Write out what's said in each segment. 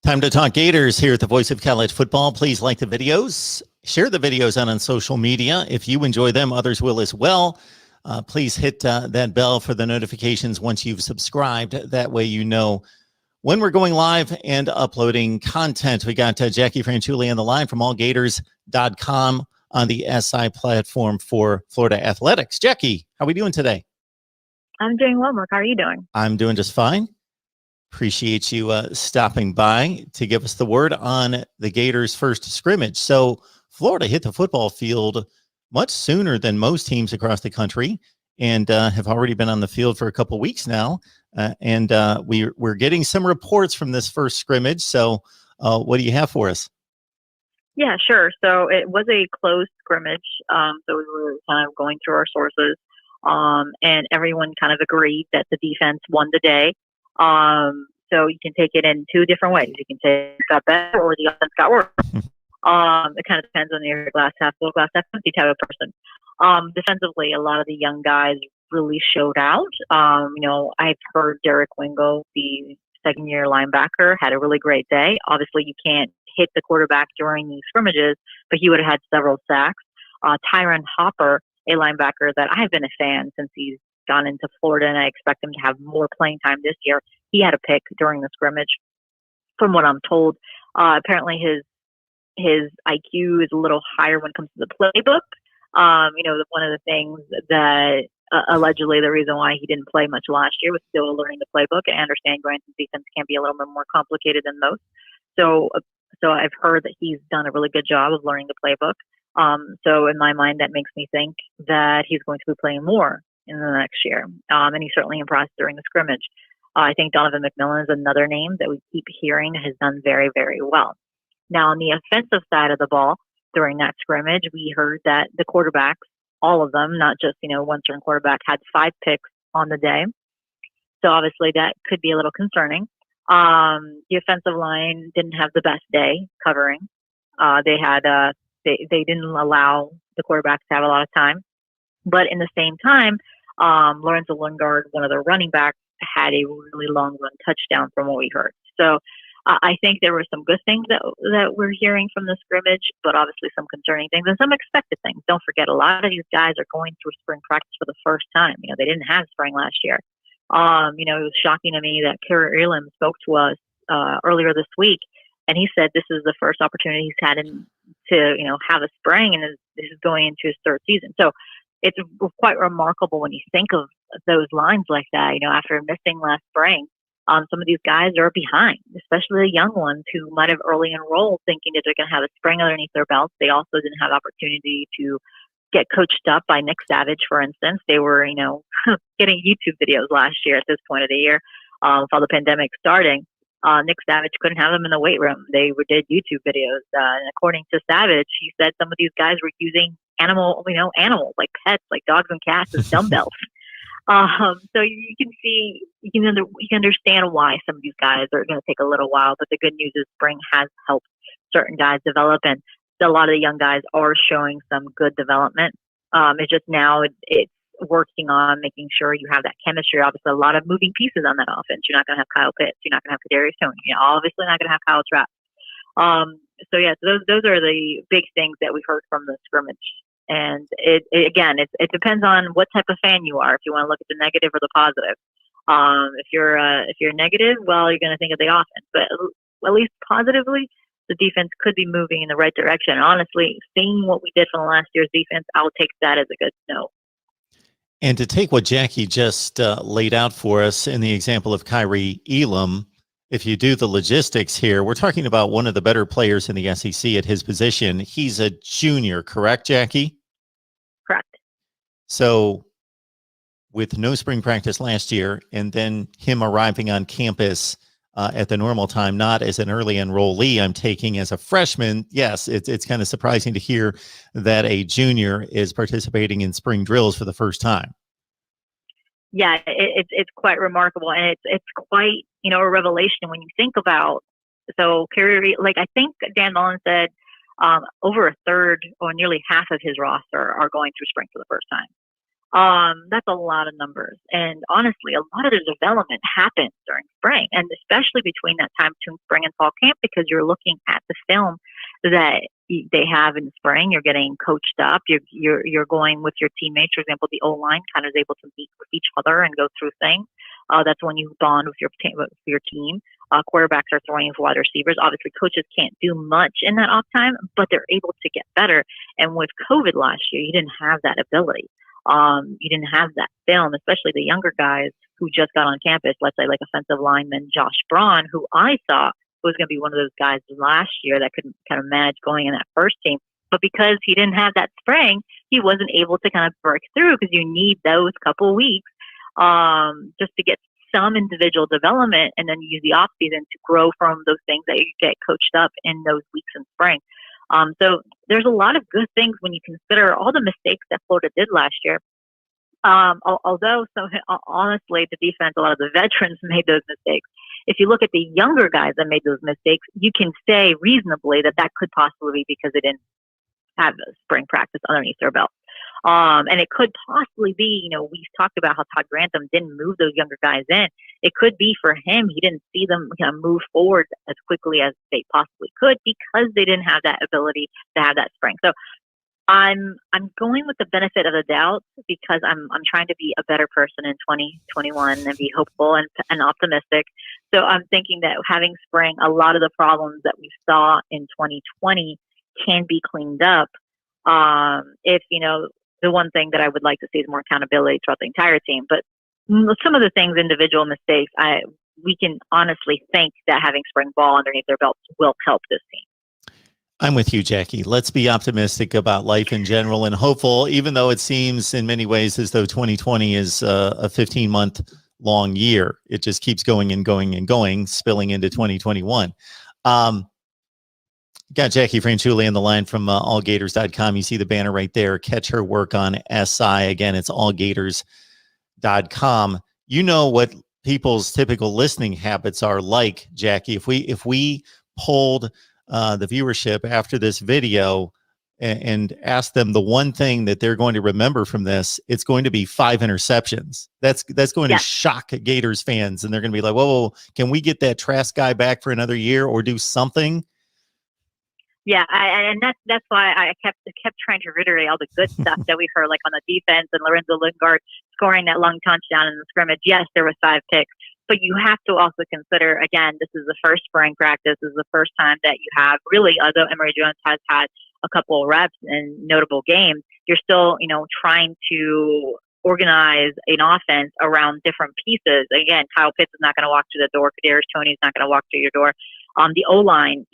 Time to talk Gators here at the Voice of College Football. Please like the videos, share the videos on social media. If you enjoy them, others will as well. Please hit that bell for the notifications once you've subscribed. That way you know when we're going live and uploading content. We got Jackie Franchuli on the line from allgators.com on the SI platform for Florida Athletics. Jackie, how are we doing today? I'm doing well, Mark. How are you doing? I'm doing just fine. Appreciate you stopping by to give us the word on the Gators' first scrimmage. So Florida hit the football field much sooner than most teams across the country and have already been on the field for a couple weeks now. We're getting some reports from this first scrimmage. So what do you have for us? Yeah, sure. So it was a closed scrimmage. So we were kind of going through our sources, and everyone kind of agreed that the defense won the day. So you can take it in two different ways. You can say it got better or the offense got worse. It kind of depends on your glass half full, glass half empty type of person. Defensively, a lot of the young guys really showed out. I've heard Derek Wingo, the second-year linebacker, had a really great day. Obviously, you can't hit the quarterback during these scrimmages, but he would have had several sacks. Tyron Hopper, a linebacker that I've been a fan since he's gone into Florida, and I expect him to have more playing time this year. He had a pick during the scrimmage. From what I'm told, apparently his IQ is a little higher when it comes to the playbook. One of the things that allegedly the reason why he didn't play much last year was still learning the playbook. I understand Granton's defense can be a little bit more complicated than most. So I've heard that he's done a really good job of learning the playbook. So in my mind, that makes me think that he's going to be playing more in the next year. And he certainly impressed during the scrimmage. I think Donovan McMillan is another name that we keep hearing has done very, very well. Now, on the offensive side of the ball, during that scrimmage, we heard that the quarterbacks, all of them, not just, one certain quarterback, had 5 picks on the day. So obviously that could be a little concerning. The offensive line didn't have the best day covering. They didn't allow the quarterbacks to have a lot of time. But in the same time, Lorenzo Lingard, one of the running backs, had a really long run touchdown from what we heard. So I think there were some good things that we're hearing from the scrimmage, but obviously some concerning things and some expected things. Don't forget, a lot of these guys are going through spring practice for the first time. They didn't have spring last year. It was shocking to me that Kerry Elam spoke to us earlier this week, and he said this is the first opportunity he's had to have a spring, and this is going into his third season. So it's quite remarkable when you think of those lines like that. After missing last spring, some of these guys are behind, especially the young ones who might have early enrolled thinking that they're going to have a spring underneath their belts. They also didn't have opportunity to get coached up by Nick Savage, for instance. They were, getting YouTube videos last year at this point of the year, for the pandemic starting. Nick Savage couldn't have them in the weight room. They did YouTube videos. And according to Savage, he said some of these guys were using animals like pets, like dogs and cats as dumbbells. So you can see, you can understand why some of these guys are going to take a little while, but the good news is spring has helped certain guys develop, and a lot of the young guys are showing some good development. It's just now it's working on making sure you have that chemistry. Obviously, a lot of moving pieces on that offense. You're not going to have Kyle Pitts. You're not going to have Kadarius Toney. You're obviously not going to have Kyle Trapp. So those are the big things that we've heard from the scrimmage. And it depends on what type of fan you are. If you want to look at the negative or the positive. If you're negative, well, you're going to think of the offense. But at least positively, the defense could be moving in the right direction. And honestly, seeing what we did from last year's defense, I'll take that as a good note. And to take what Jackie just laid out for us in the example of Kyrie Elam, if you do the logistics here, we're talking about one of the better players in the SEC at his position. He's a junior, correct, Jackie? Correct. So with no spring practice last year and then him arriving on campus at the normal time, not as an early enrollee, I'm taking as a freshman. Yes, it's kind of surprising to hear that a junior is participating in spring drills for the first time. Yeah, it's quite remarkable, and it's quite a revelation when you think about. So Kerry, I think Dan Mullen said, over a third or nearly half of his roster are going through spring for the first time. That's a lot of numbers. And honestly, a lot of the development happens during spring, and especially between that time between spring and fall camp, because you're looking at the film that they have in the spring. You're getting coached up. You're going with your teammates. For example, the O line kind of is able to meet with each other and go through things. That's when you bond with your team. Quarterbacks are throwing with wide receivers. Obviously, coaches can't do much in that off time, but they're able to get better. And with COVID last year, you didn't have that ability. You didn't have that film, especially the younger guys who just got on campus. Let's say like offensive lineman Josh Braun, who I thought was going to be one of those guys last year that could kind of manage going in that first team. But because he didn't have that spring, he wasn't able to kind of break through, because you need those couple weeks just to get some individual development, and then use the off season to grow from those things that you get coached up in those weeks in spring. So there's a lot of good things when you consider all the mistakes that Florida did last year. Although, honestly, the defense, a lot of the veterans made those mistakes. If you look at the younger guys that made those mistakes, you can say reasonably that could possibly be because they didn't have a spring practice underneath their belt. And it could possibly be, we've talked about how Todd Grantham didn't move those younger guys in. It could be for him, he didn't see them move forward as quickly as they possibly could, because they didn't have that ability to have that spring. So I'm going with the benefit of the doubt, because I'm trying to be a better person in 2021 and be hopeful and optimistic. So I'm thinking that having spring, a lot of the problems that we saw in 2020 can be cleaned up. If the one thing that I would like to see is more accountability throughout the entire team. But some of the things, individual mistakes, we can honestly think that having spring ball underneath their belts will help this team. I'm with you, Jackie. Let's be optimistic about life in general and hopeful, even though it seems in many ways as though 2020 is a 15-month long year. It just keeps going and going and going, spilling into 2021. Got Jackie Franchuli on the line from allgators.com. You see the banner right there. Catch her work on SI. Again, it's allgators.com. You know what people's typical listening habits are like, Jackie. If we polled the viewership after this video and asked them the one thing that they're going to remember from this, it's going to be 5 interceptions. That's going to shock Gators fans, and they're going to be like, whoa, can we get that Trask guy back for another year or do something? Yeah, and that's why I kept trying to reiterate all the good stuff that we heard, like on the defense and Lorenzo Lingard scoring that long touchdown in the scrimmage. Yes, there was 5 picks, but you have to also consider, again, this is the first spring practice. This is the first time that you have really, although Emory Jones has had a couple of reps in notable games, you're still, trying to organize an offense around different pieces. Again, Kyle Pitts is not going to walk through the door. Kadarius Toney is not going to walk through your door. The O-line,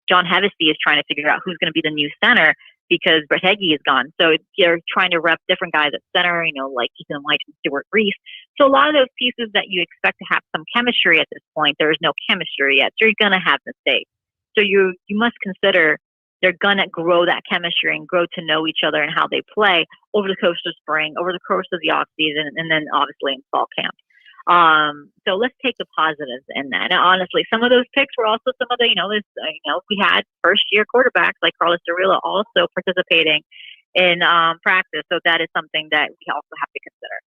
John Hevesy is trying to figure out who's going to be the new center, because Brett Heggie is gone. So you're trying to rep different guys at center, like Ethan White and Stuart Reese. So a lot of those pieces that you expect to have some chemistry at this point, there is no chemistry yet. So you're going to have mistakes. So you must consider they're going to grow that chemistry and grow to know each other and how they play over the course of spring, over the course of the off season, and then obviously in fall camp. So let's take the positives in that. And honestly, some of those picks were also some of the, we had first year quarterbacks like Carlos Durilla also participating in practice. So that is something that we also have to consider.